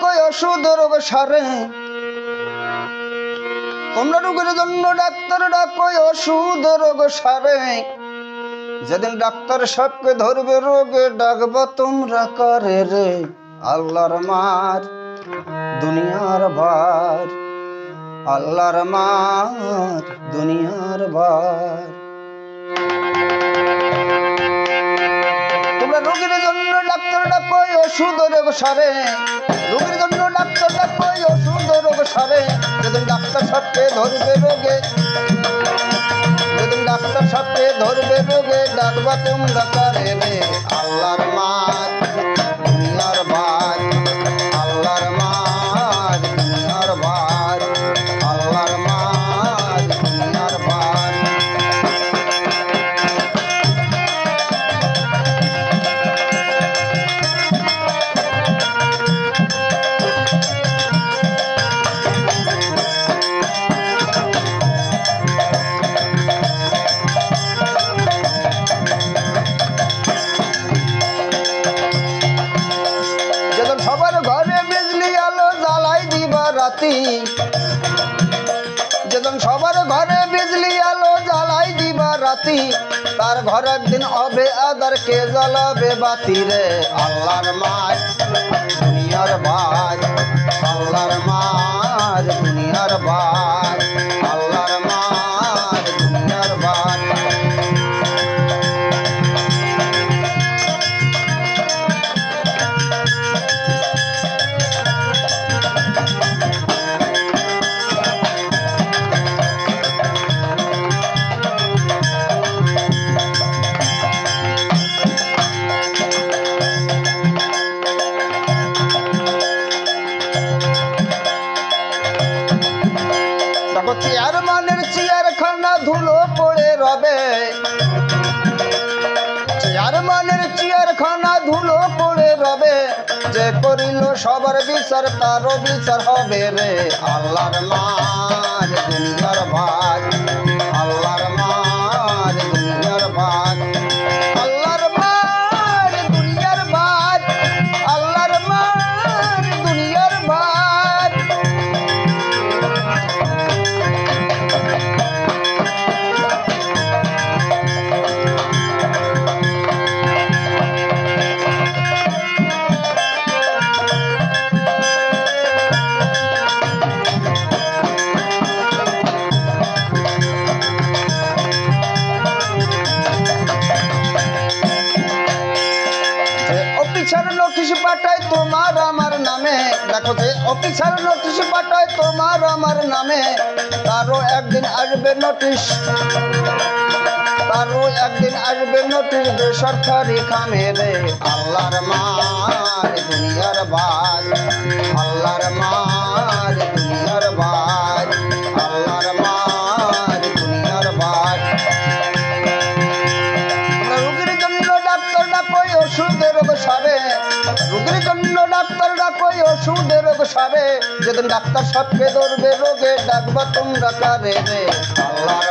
ডাকো ওষুধ রোগ সারে তোমরা রোগের জন্য ডাক্তার ডাকো ওষুধ রোগ সারে যেদিন ডাক্তার সবকে ধরবে রোগে ডাকবো তোমরা করে রে আল্লাহর মার দুনিয়ার ভার আল্লাহর মার দুনিয়ার ভার তোমরা রোগীর জন্য ডাক্তার ডাকো ওষুধ রোগ সারে রোগীর জন্য ডাক্তার ডাকো ওষুধ রোগ সারে যেদিন ডাক্তার সবকে ধরবে রোগে যেদিন ডাক্তার সবকে ধরবে রোগে ডাকবা তোমরা করে রে আল্লাহর মার দুনিয়ার ভার আল্লাহর মার দুনিয়ার ভার আল্লাহর মার দুনিয়ার ভার সবার ঘরে বিজলি আলো জ্বালাই দিবা রাতি যেদিন সবার ঘরে বিজলি আলো জ্বালাই দিবা রাতি তার ঘর একদিন হবে আদার কে জ্বালাবে বাতি রে আল্লাহর মার দুনিয়ার ভার আল্লাহর মার দুনিয়ার ভার আল্লাহর মার দুনিয়ার ভার চেয়ারম্যানের চেয়ারখানা ধুলো পড়ে রবে চেয়ারম্যানের চেয়ারখানা ধুলো পড়ে রবে যে করিল সবার বিচার তারও বিচার হবে রে আল্লাহর মার দুনিয়ার ভার আল্লাহর মার দুনিয়ার ভার আল্লাহর মার দুনিয়ার ভার আল্লাহর মার দুনিয়ার ভার অফিসার নোটিশ পাঠায় তোমার আমার নামে দেখো যে অফিসার নোটিশ পাঠায় তোমার আমার নামে তারও একদিন আসবে নোটিশ তারও একদিন আসবে নোটিশ বেসরকারি খামে রে আল্লাহর মার দুনিয়ার ভার আল্লাহর মার দুনিয়ার ভার আল্লাহর মার দুনিয়ার ভার রোগীর জন্য ডাক্তার ডাকো ওষুধের রোগ সারে রোগীর জন্য ডাক্তার ডাকো ওষুধের রোগ সারে যেদিন ডাক্তার সবকে ধরবে রোগে ডাকবা তোমরা কারে রে আল্লাহর